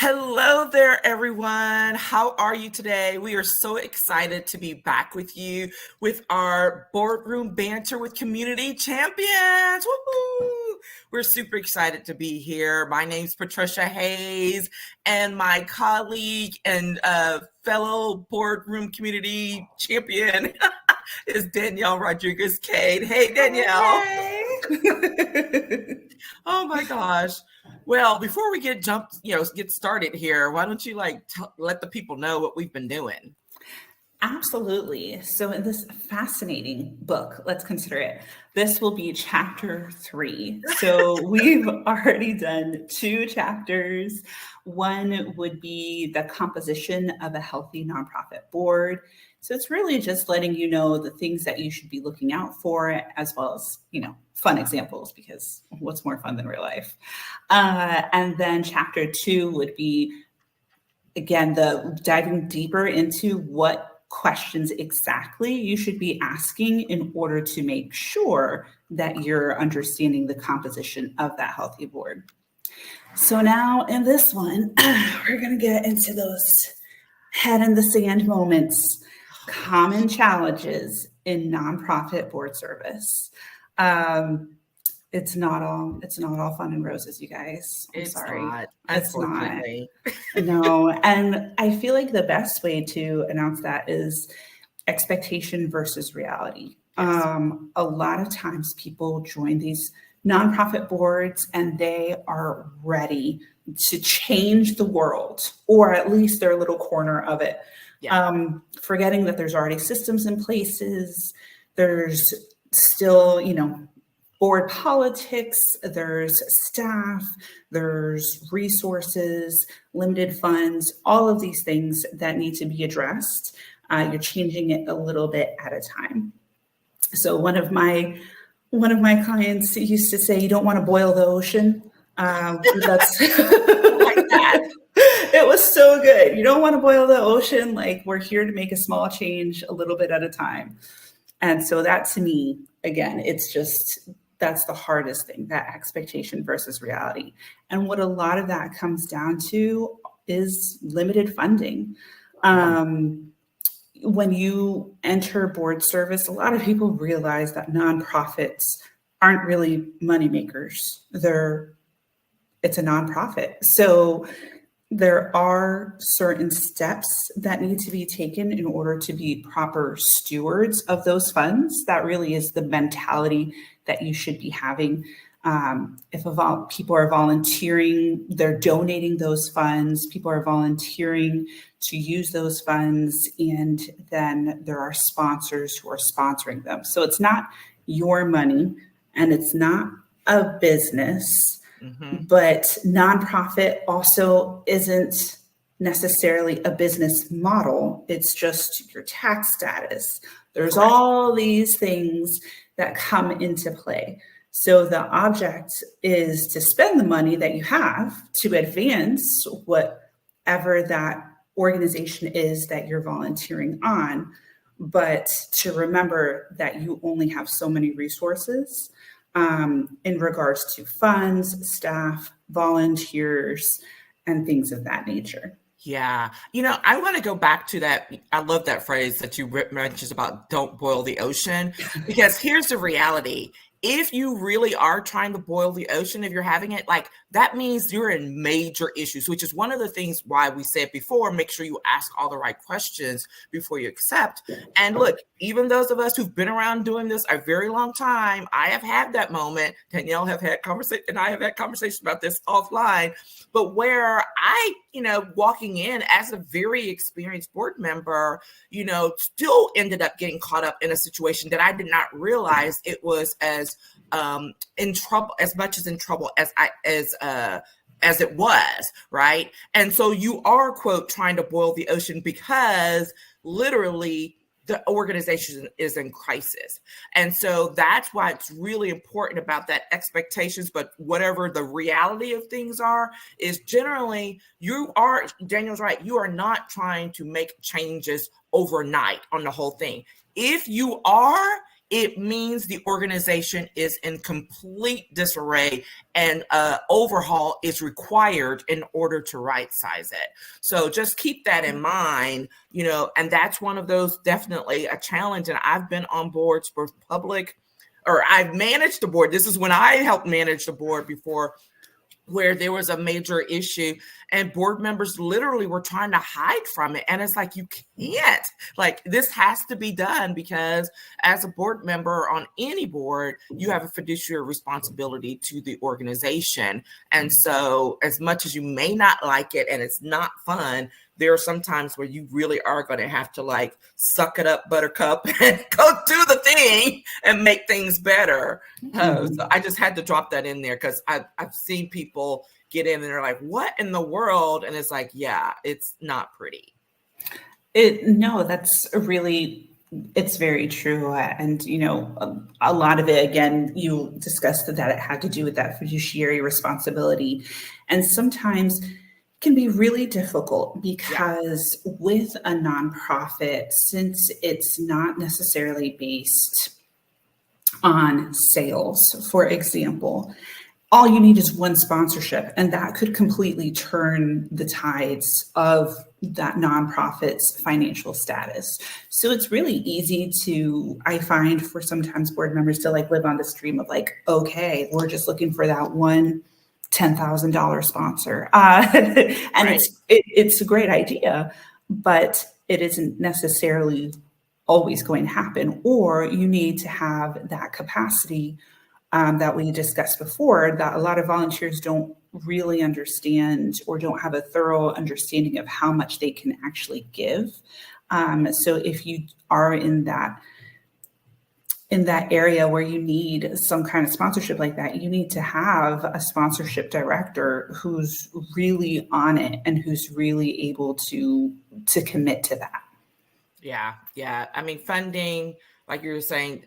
Hello there, everyone. How are you today? We are so excited to be back with you with our Boardroom Banter with Community Champions. Woohoo! We're super excited to be here. My name's Patricia Hayes, and my colleague and fellow Boardroom Community Champion is Danielle Cade. Hey, Danielle. Hey. Oh my gosh. Well, before we get started here, why don't you let the people know what we've been doing? Absolutely. So in this fascinating book, let's consider it. This will be chapter 3. So we've already done 2 chapters. One would be the composition of a healthy nonprofit board. So it's really just letting you know the things that you should be looking out for, as well as, fun examples, because what's more fun than real life? And then chapter 2 would be, again, the diving deeper into what questions exactly you should be asking in order to make sure that you're understanding the composition of that healthy board. So now in this one, we're going to get into those head in the sand moments, common challenges in nonprofit board service. It's not all fun and roses, you guys. I'm sorry. It's not. No. And I feel like the best way to announce that is expectation versus reality. Yes. A lot of times people join these nonprofit boards and they are ready to change the world, or at least their little corner of it. Yeah. Forgetting that there's already systems in places. There's still, board politics, there's staff, there's resources, limited funds, all of these things that need to be addressed. You're changing it a little bit at a time. So one of my clients used to say, "You don't want to boil the ocean." That's like that. It was so good. You don't want to boil the ocean. Like, we're here to make a small change a little bit at a time. And so that, to me, again, that's the hardest thing, that expectation versus reality. And what a lot of that comes down to is limited funding. When you enter board service, a lot of people realize that nonprofits aren't really moneymakers. It's a nonprofit. So there are certain steps that need to be taken in order to be proper stewards of those funds. That really is the mentality that you should be having. If people are volunteering, they're donating those funds, people are volunteering to use those funds, and then there are sponsors who are sponsoring them. So it's not your money and it's not a business. Mm-hmm. But nonprofit also isn't necessarily a business model. It's just your tax status. There's Correct. All these things that come into play. So the object is to spend the money that you have to advance whatever that organization is that you're volunteering on, but to remember that you only have so many resources in regards to funds, staff, volunteers, and things of that nature. Yeah. I want to go back to that. I love that phrase that you mentioned about don't boil the ocean, because here's the reality. If you really are trying to boil the ocean, if you're having it, that means you're in major issues, which is one of the things why we said before, make sure you ask all the right questions before you accept. And look, even those of us who've been around doing this a very long time, I have had that moment. Danielle have had conversation, and I have had conversations about this offline, but where I, walking in as a very experienced board member, still ended up getting caught up in a situation that I did not realize it was as in trouble, as much as in trouble as it was, right? And so you are, quote, trying to boil the ocean because literally the organization is in crisis. And so that's why it's really important about that expectations, but whatever the reality of things are, is generally Daniel's right, you are not trying to make changes overnight on the whole thing. If you are, it means the organization is in complete disarray, and overhaul is required in order to right size it. So just keep that in mind, and that's one of those, definitely a challenge. And I've been on boards for public, or I've managed the board. This is when I helped manage the board before, where there was a major issue and board members literally were trying to hide from it. And it's like, you can't, like, this has to be done, because as a board member on any board, you have a fiduciary responsibility to the organization. And so as much as you may not like it and it's not fun, there are some times where you really are going to have to, like, suck it up, buttercup, and go do the thing and make things better. So I just had to drop that in there, because I've seen people get in and they're like, what in the world? And it's like, yeah, it's not pretty. No, that's it's very true. And, a lot of it, again, you discussed that it had to do with that fiduciary responsibility. And sometimes can be really difficult, because with a nonprofit, since it's not necessarily based on sales, for example, all you need is one sponsorship, and that could completely turn the tides of that nonprofit's financial status. So it's really easy to, I find, for sometimes board members to, like, live on this dream of, like, okay, we're just looking for that one $10,000 sponsor. And right. It's a great idea, but it isn't necessarily always going to happen. Or you need to have that capacity that we discussed before, that a lot of volunteers don't really understand, or don't have a thorough understanding of how much they can actually give. So if you are in that area where you need some kind of sponsorship like that, you need to have a sponsorship director who's really on it and who's really able to commit to that. Yeah. I mean, funding, like you were saying,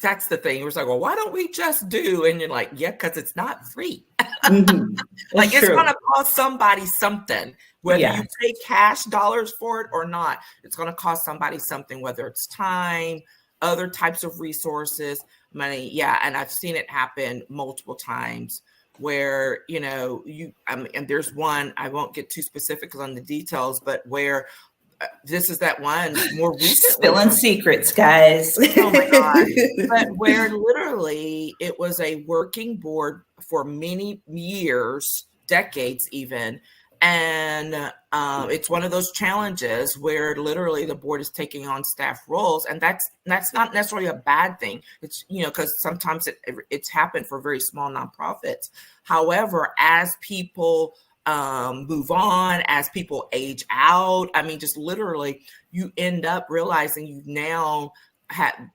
that's the thing. It was like, well, why don't we just do? And you're like, yeah, because it's not free. Like, it's going to cost somebody something, whether you pay cash dollars for it or not. It's going to cost somebody something, whether it's time, other types of resources, money. Yeah. And I've seen it happen multiple times where, and there's one, I won't get too specific on the details, but where this is that one more recently. Spilling secrets, guys. Oh my God. But where literally it was a working board for many years, decades even. And it's one of those challenges where literally the board is taking on staff roles, and that's not necessarily a bad thing. It's, because sometimes it's happened for very small nonprofits. However, as people move on, as people age out, I mean, just literally, you end up realizing you now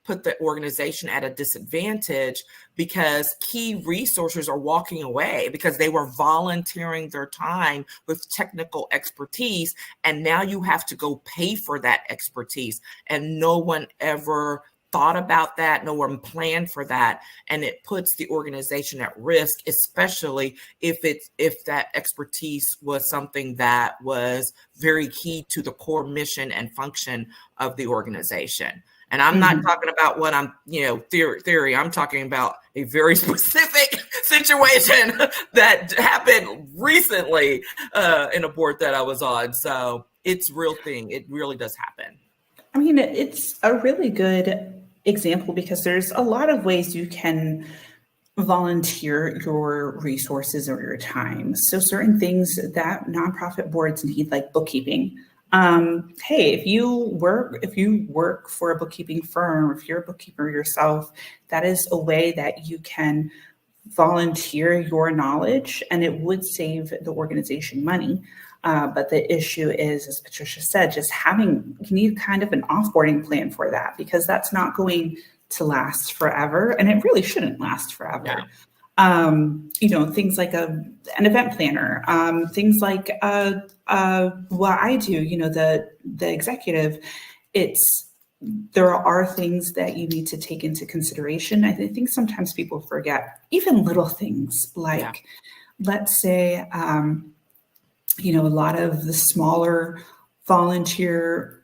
put the organization at a disadvantage, because key resources are walking away because they were volunteering their time with technical expertise. And now you have to go pay for that expertise. And no one ever thought about that. No one planned for that. And it puts the organization at risk, especially if that expertise was something that was very key to the core mission and function of the organization. And I'm not talking about what I'm, theory. I'm talking about a very specific situation that happened recently in a board that I was on. So it's a real thing. It really does happen. I mean, it's a really good example, because there's a lot of ways you can volunteer your resources or your time. So certain things that nonprofit boards need, like bookkeeping. Hey, if you work for a bookkeeping firm, if you're a bookkeeper yourself, that is a way that you can volunteer your knowledge, and it would save the organization money. But the issue is, as Patricia said, you need kind of an offboarding plan for that, because that's not going to last forever, and it really shouldn't last forever. Yeah. Things like an event planner, things like what I do, the executive, there are things that you need to take into consideration. I think sometimes people forget even little things like, let's say, a lot of the smaller volunteer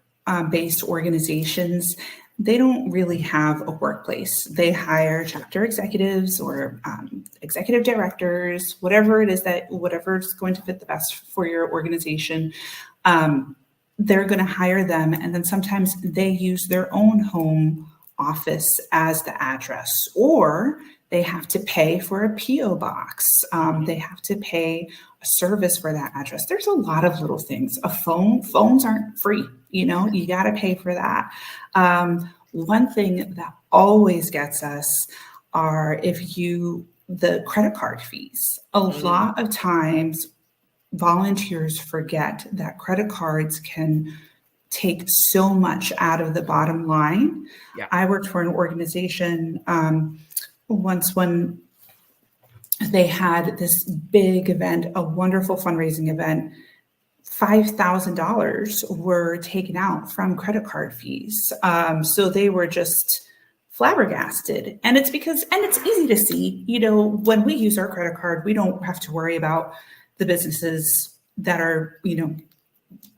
based organizations, they don't really have a workplace. They hire chapter executives or executive directors, whatever it is whatever's going to fit the best for your organization. They're going to hire them, and then sometimes they use their own home office as the address, or they have to pay for a PO box. They have to pay a service for that address. There's a lot of little things. Phones aren't free. You got to pay for that. One thing that always gets us are the credit card fees. A lot of times volunteers forget that credit cards can take so much out of the bottom line. Yeah. I worked for an organization once when they had this big event, a wonderful fundraising event. $5,000 were taken out from credit card fees. So they were just flabbergasted. And it's easy to see, when we use our credit card, we don't have to worry about the businesses that are,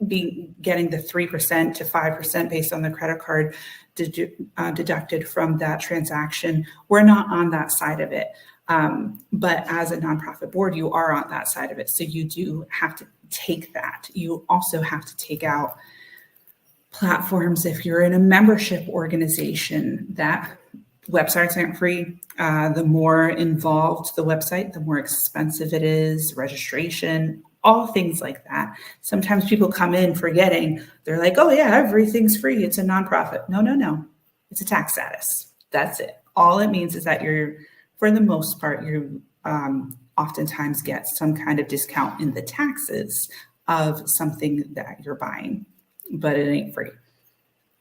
getting the 3% to 5% based on the credit card deducted from that transaction. We're not on that side of it. But as a nonprofit board, you are on that side of it. So you do have to take that. You also have to take out platforms. If you're in a membership organization, that websites aren't free. The more involved the website, the more expensive it is, registration, all things like that. Sometimes people come in forgetting, they're like, oh yeah, everything's free. It's a nonprofit. No. It's a tax status. That's it. All it means is that for the most part, you oftentimes get some kind of discount in the taxes of something that you're buying, but it ain't free.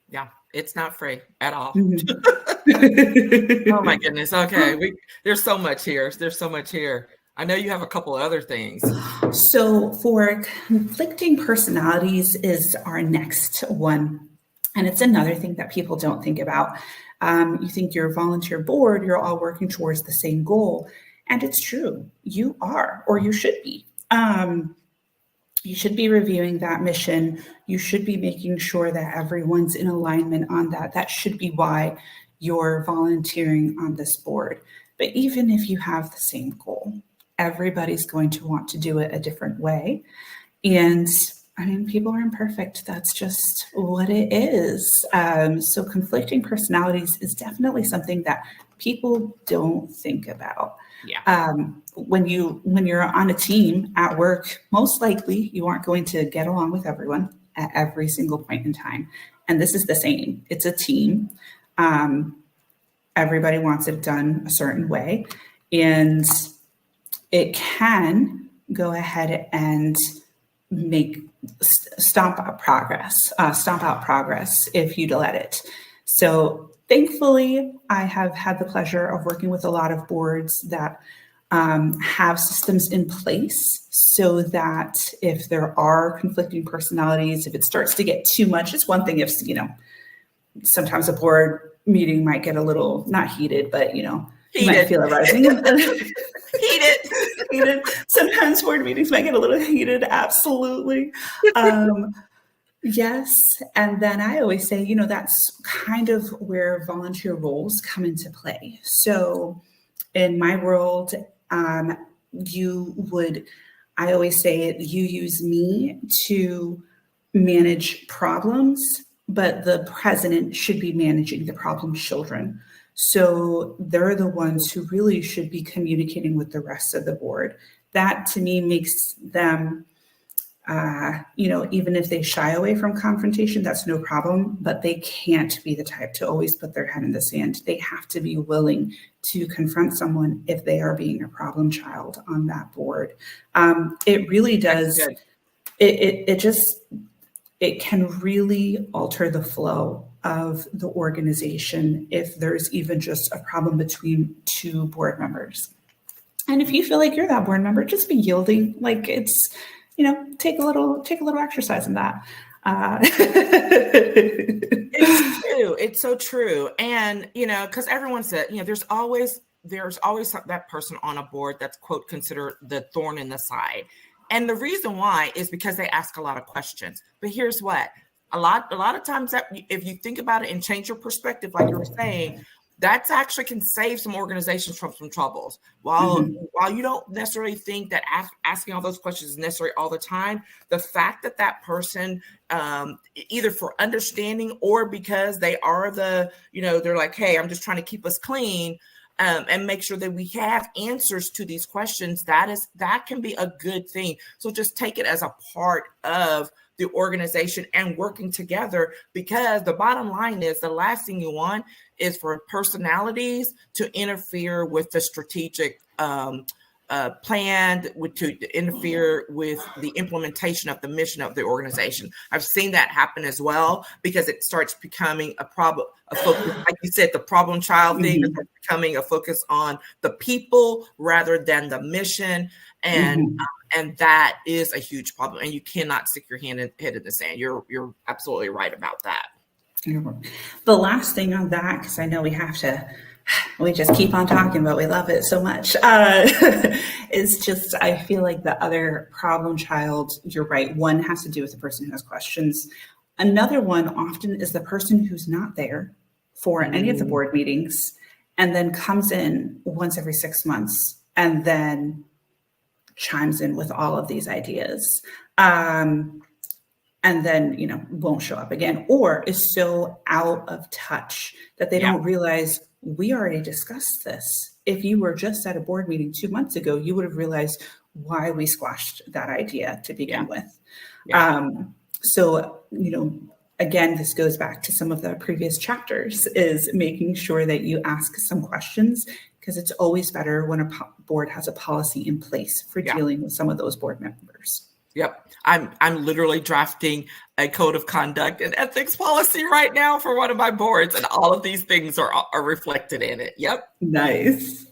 Yeah, it's not free at all. Mm-hmm. Oh my goodness. Okay. There's so much here. I know you have a couple of other things. So for conflicting personalities is our next one. And it's another thing that people don't think about. You think you're a volunteer board, you're all working towards the same goal. And it's true. You are, or you should be. You should be reviewing that mission. You should be making sure that everyone's in alignment on that. That should be why you're volunteering on this board. But even if you have the same goal, everybody's going to want to do it a different way. And people are imperfect. That's just what it is. So conflicting personalities is definitely something that people don't think about. Yeah. When you're on a team at work, most likely you aren't going to get along with everyone at every single point in time. And this is the same. It's a team. Everybody wants it done a certain way. And it can go ahead and stomp out progress if you let it. So thankfully, I have had the pleasure of working with a lot of boards that have systems in place so that if there are conflicting personalities, if it starts to get too much, it's one thing if, sometimes a board meeting might get a little, not heated, but, you might feel it rising. Heated. Sometimes board meetings might get a little heated. Absolutely. Yes. And then I always say, that's kind of where volunteer roles come into play. So in my world, I always say you use me to manage problems, but the president should be managing the problem children. So they're the ones who really should be communicating with the rest of the board. That to me makes them, even if they shy away from confrontation, that's no problem, but they can't be the type to always put their head in the sand. They have to be willing to confront someone if they are being a problem child on that board. It really does. It can really alter the flow of the organization if there's even just a problem between two board members. And if you feel like you're that board member, just be yielding. Like it's, take a little exercise in that. It's true. It's so true. And, because everyone said, there's always that person on a board that's, quote, considered the thorn in the side. And the reason why is because they ask a lot of questions. But here's what. a lot of times that if you think about it and change your perspective, like you were saying, that's actually can save some organizations from some troubles. While you don't necessarily think that asking all those questions is necessary all the time, the fact that that person, either for understanding or because they are they're like, hey, I'm just trying to keep us clean, and make sure that we have answers to these questions, that can be a good thing. So just take it as a part of the organization and working together, because the bottom line is the last thing you want is for personalities to interfere with the strategic plan, to interfere with the implementation of the mission of the organization. I've seen that happen as well, because it starts becoming a focus, like you said, the problem child thing, is becoming a focus on the people rather than the mission. And that is a huge problem. And you cannot stick your head in the sand. You're absolutely right about that. The last thing on that, because I know we just keep on talking, but we love it so much, is just, I feel like the other problem child, you're right, one has to do with the person who has questions. Another one often is the person who's not there for any of the board meetings and then comes in once every 6 months and then chimes in with all of these ideas. And then, won't show up again, or is so out of touch that they don't realize we already discussed this. If you were just at a board meeting 2 months ago, you would have realized why we squashed that idea to begin with. So, again, this goes back to some of the previous chapters, is making sure that you ask some questions, because it's always better when a board has a policy in place for dealing with some of those board members. Yep. I'm literally drafting a code of conduct and ethics policy right now for one of my boards, and all of these things are reflected in it. Yep. Nice.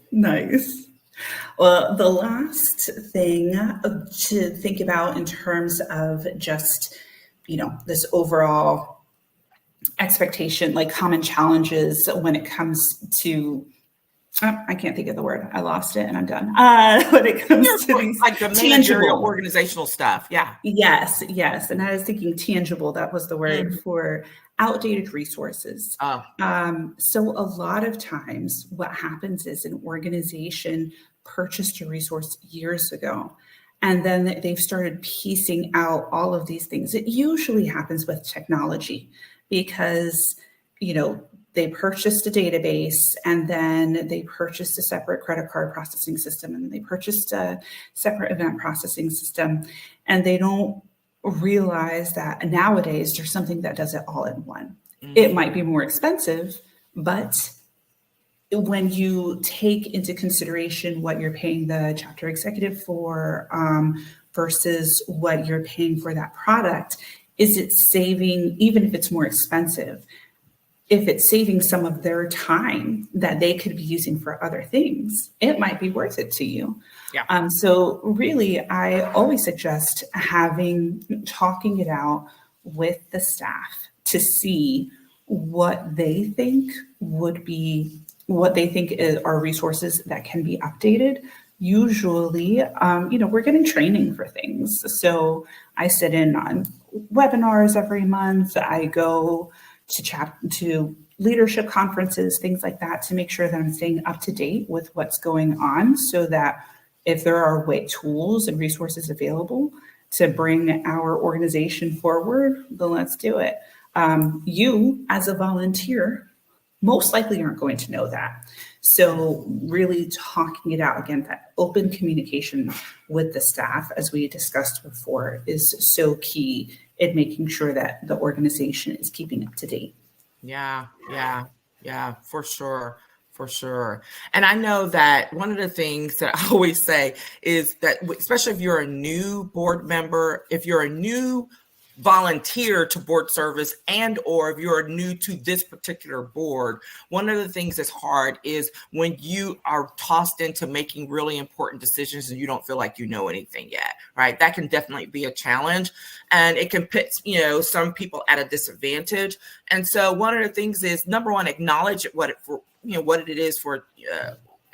Well, the last thing to think about in terms of just, this overall expectation, like common challenges when it comes to, I can't think of the word. I lost it and I'm done. When it comes to these like the tangible organizational stuff. Yeah. Yes. And I was thinking tangible. That was the word for outdated resources. So a lot of times what happens is an organization purchased a resource years ago, and then they've started piecing out all of these things. It usually happens with technology because, they purchased a database, and then they purchased a separate credit card processing system, and then they purchased a separate event processing system. And they don't realize that nowadays there's something that does it all in one. It might be more expensive, but when you take into consideration what you're paying the chapter executive for versus what you're paying for that product, is it saving, even if it's more expensive, if it's saving some of their time that they could be using for other things, it might be worth it to you. Yeah. So really, I always suggest talking it out with the staff to see what they think are resources that can be updated. Usually, we're getting training for things. So I sit in on webinars every month. I go to leadership conferences, things like that, to make sure that I'm staying up to date with what's going on, so that if there are tools and resources available to bring our organization forward, then let's do it. You, as a volunteer, most likely aren't going to know that. So really talking it out, again, that open communication with the staff, as we discussed before, is so key in making sure that the organization is keeping up to date. Yeah, for sure. And I know that one of the things that I always say is that, especially if you're a new board member, if you're a new volunteer to board service, and or if you're new to this particular board, one of the things that's hard is when you are tossed into making really important decisions and you don't feel like you know anything yet, right? That can definitely be a challenge, and it can put some people at a disadvantage. And so one of the things is, number one, acknowledge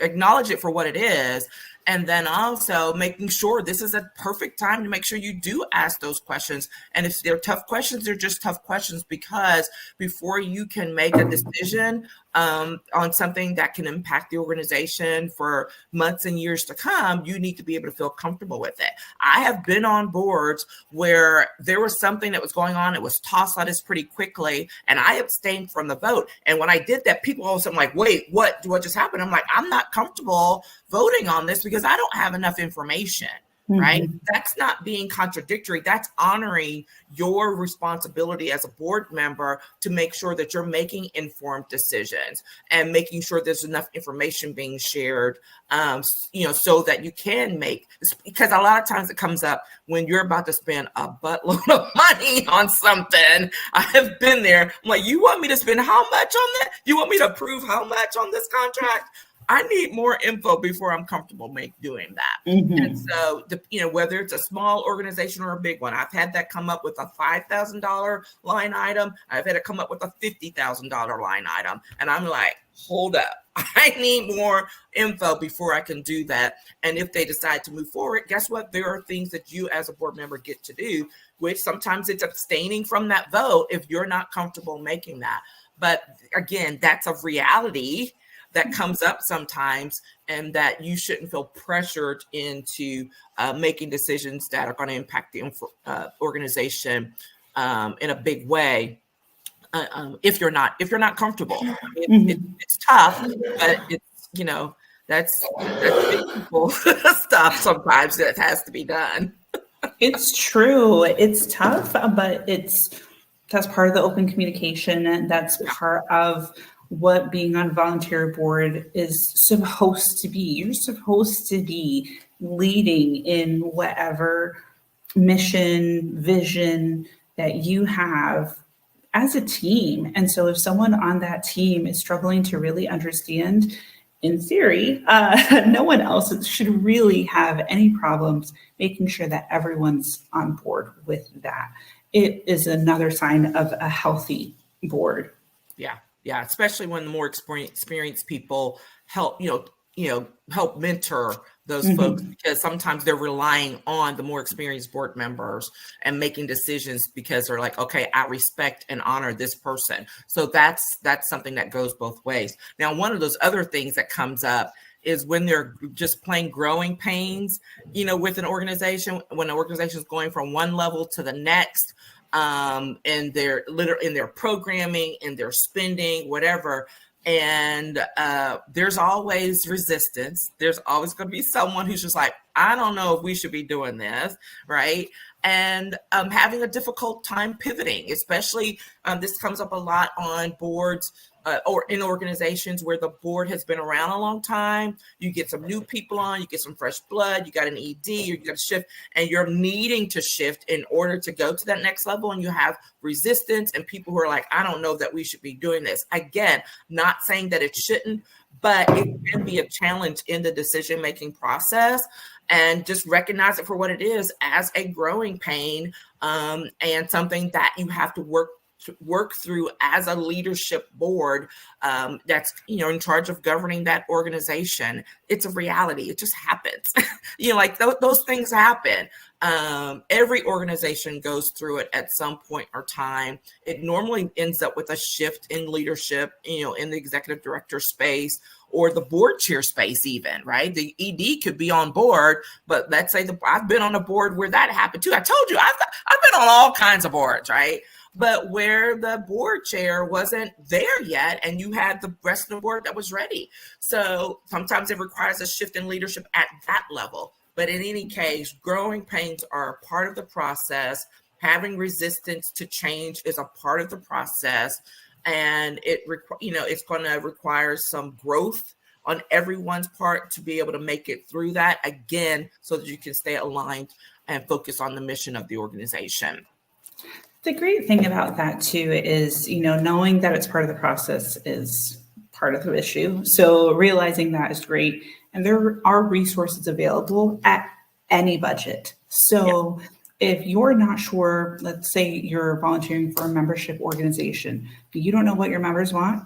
acknowledge it for what it is, And then also making sure this is a perfect time to make sure you do ask those questions. And if they're tough questions, they're just tough questions, because before you can make a decision on something that can impact the organization for months and years to come, you need to be able to feel comfortable with it. I have been on boards where there was something that was going on. It was tossed on us pretty quickly, and I abstained from the vote. And when I did that, people all of a sudden like, wait, what just happened? I'm like, I'm not comfortable voting on this because I don't have enough information. Right? That's not being contradictory. That's honoring your responsibility as a board member to make sure that you're making informed decisions and making sure there's enough information being shared, so that you can make, because a lot of times it comes up when you're about to spend a buttload of money on something. I have been there. I'm like, you want me to spend how much on that? You want me to approve how much on this contract? I need more info before I'm comfortable doing that. And so, whether it's a small organization or a big one, I've had that come up with a $5,000 line item. I've had it come up with a $50,000 line item. And I'm like, hold up. I need more info before I can do that. And if they decide to move forward, guess what? There are things that you as a board member get to do, which sometimes it's abstaining from that vote if you're not comfortable making that. But again, that's a reality that comes up sometimes, and that you shouldn't feel pressured into making decisions that are going to impact the organization in a big way. If you're not comfortable, it's tough, but it's that's big people stuff sometimes that has to be done. It's true. It's tough, but that's part of the open communication, and that's part of what being on volunteer board is supposed to be. You're supposed to be leading in whatever mission, vision that you have as a team. And so if someone on that team is struggling to really understand, in theory, no one else should really have any problems making sure that everyone's on board with that. It is another sign of a healthy board. Yeah, especially when the more experienced people help, help mentor those folks, because sometimes they're relying on the more experienced board members and making decisions because they're like, okay, I respect and honor this person. So that's something that goes both ways. Now, one of those other things that comes up is when they're just plain growing pains, with an organization, when an organization is going from one level to the next, and they're literally in their programming, in their spending, whatever. And there's always resistance. There's always going to be someone who's just like, I don't know if we should be doing this, right? And having a difficult time pivoting, especially this comes up a lot on boards or in organizations where the board has been around a long time. You get some new people on, you get some fresh blood, you got an ED, you got to shift, and you're needing to shift in order to go to that next level. And you have resistance and people who are like, I don't know that we should be doing this. Again, not saying that it shouldn't, but it can be a challenge in the decision-making process. And just recognize it for what it is, as a growing pain, and something that you have to work through as a leadership board that's in charge of governing that organization. It's a reality. It just happens. Those things happen. Every organization goes through it at some point or time. It normally ends up with a shift in leadership, in the executive director space or the board chair space even, right? The ED could be on board, but let's say I've been on a board where that happened too. I told you, I've been on all kinds of boards, right? But where the board chair wasn't there yet, and you had the rest of the board that was ready. So sometimes it requires a shift in leadership at that level. But in any case, growing pains are a part of the process. Having resistance to change is a part of the process. And it's going to require some growth on everyone's part to be able to make it through that, again, so that you can stay aligned and focus on the mission of the organization. The great thing about that too is, knowing that it's part of the process is part of the issue. So realizing that is great. And there are resources available at any budget. So if you're not sure, let's say you're volunteering for a membership organization, but you don't know what your members want,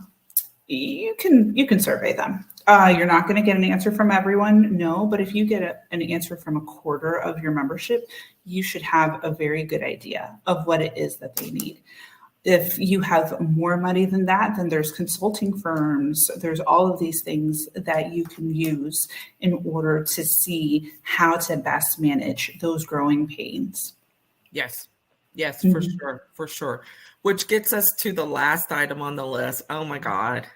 you can survey them. You're not going to get an answer from everyone, no, but if you get an answer from a quarter of your membership, you should have a very good idea of what it is that they need. If you have more money than that, then there's consulting firms, there's all of these things that you can use in order to see how to best manage those growing pains. Yes. Yes, for sure. For sure. Which gets us to the last item on the list. Oh my God.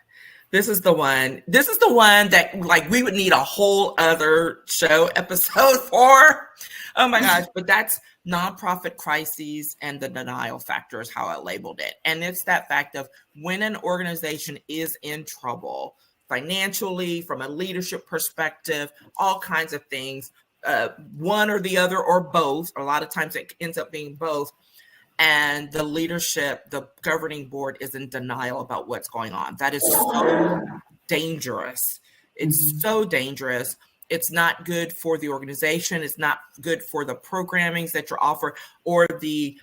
This is the one that like we would need a whole other show episode for. Oh my gosh. But that's nonprofit crises and the denial factor is how I labeled it. And it's that fact of when an organization is in trouble financially, from a leadership perspective, all kinds of things, one or the other or both. A lot of times it ends up being both. And the leadership, the governing board is in denial about what's going on. That is so dangerous. It's so dangerous. It's not good for the organization. It's not good for the programmings that you're offering or the,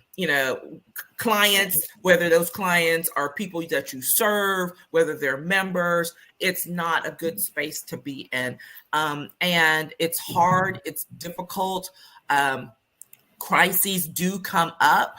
clients, whether those clients are people that you serve, whether they're members. It's not a good space to be in. And it's hard. It's difficult. Crises do come up.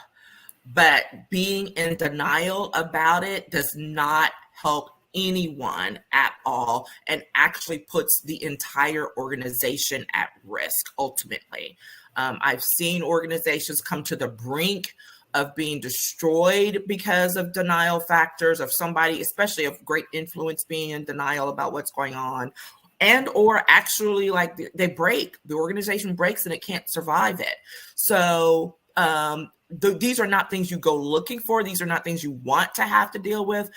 But being in denial about it does not help anyone at all and actually puts the entire organization at risk ultimately. I've seen organizations come to the brink of being destroyed because of denial factors of somebody, especially of great influence, being in denial about what's going on. And or actually like they break, the organization breaks and it can't survive it. So these are not things you go looking for. These are not things you want to have to deal with,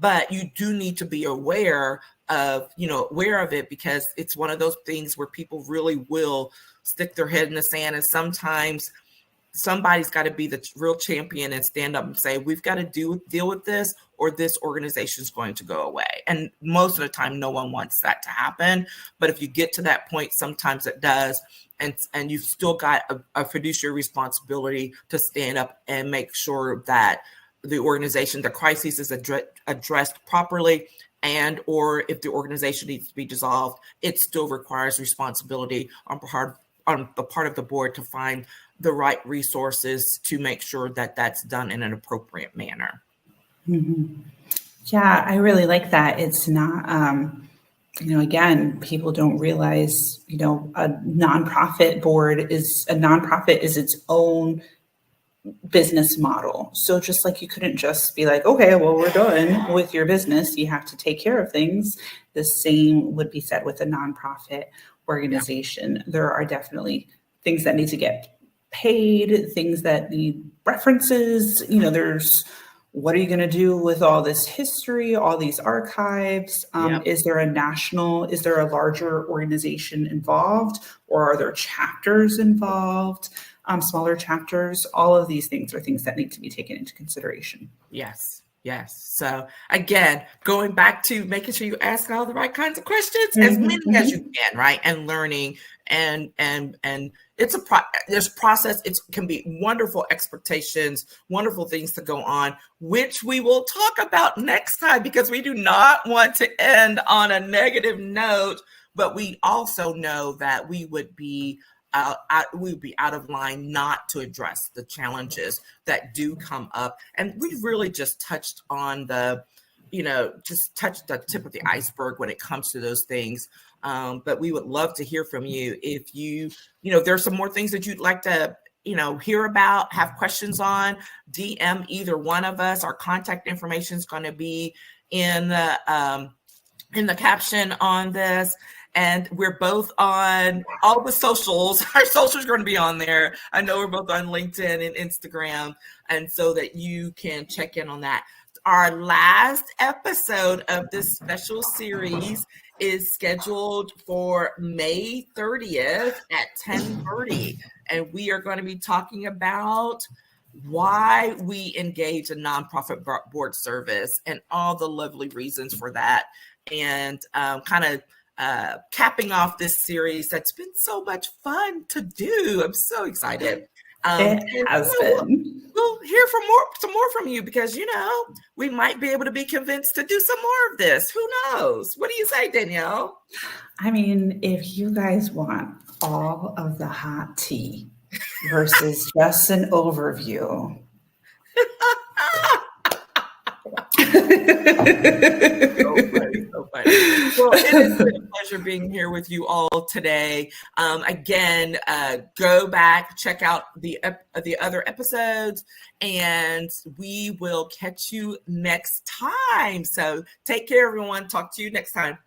but you do need to be aware of it because it's one of those things where people really will stick their head in the sand. And sometimes somebody's got to be the real champion and stand up and say, we've got to deal with this or this organization is going to go away. And most of the time, no one wants that to happen. But if you get to that point, sometimes it does. And you've still got a fiduciary responsibility to stand up and make sure that the organization, the crisis is addressed properly. And or if the organization needs to be dissolved, it still requires responsibility on the part of the board to find the right resources to make sure that that's done in an appropriate manner. Mm-hmm. Yeah, I really like that. It's not, again, people don't realize, a nonprofit is its own business model. So just like you couldn't just be like, okay, well, we're done with your business. You have to take care of things. The same would be said with a nonprofit organization. Yeah. There are definitely things that need to get paid, things that need references. There's what are you going to do with all this history, all these archives? Is there a larger organization involved, or are there chapters involved, smaller chapters? All of these things are things that need to be taken into consideration. Yes. So again, going back to making sure you ask all the right kinds of questions, as many as you can, right? And learning and it's there's process. It can be wonderful expectations, wonderful things to go on, which we will talk about next time because we do not want to end on a negative note, but we also know that we would be out of line not to address the challenges that do come up. And we really just touched on the tip of the iceberg when it comes to those things. But we would love to hear from you. If there's some more things that you'd like to, hear about, have questions on, DM either one of us. Our contact information is going to be in the caption on this. And we're both on all the socials. Our socials are going to be on there. I know we're both on LinkedIn and Instagram. And so that you can check in on that. Our last episode of this special series is scheduled for May 30th at 10:30. And we are going to be talking about why we engage a nonprofit board service and all the lovely reasons for that. And capping off this series that's been so much fun to do. I'm so excited. It has been. hear some more from you, because we might be able to be convinced to do some more of this. Who knows? What do you say, Danielle? I mean, if you guys want all of the hot tea versus just an overview. So funny. Well, it has been a pleasure being here with you all today. Again, go back, check out the other episodes, and we will catch you next time. So take care, everyone. Talk to you next time.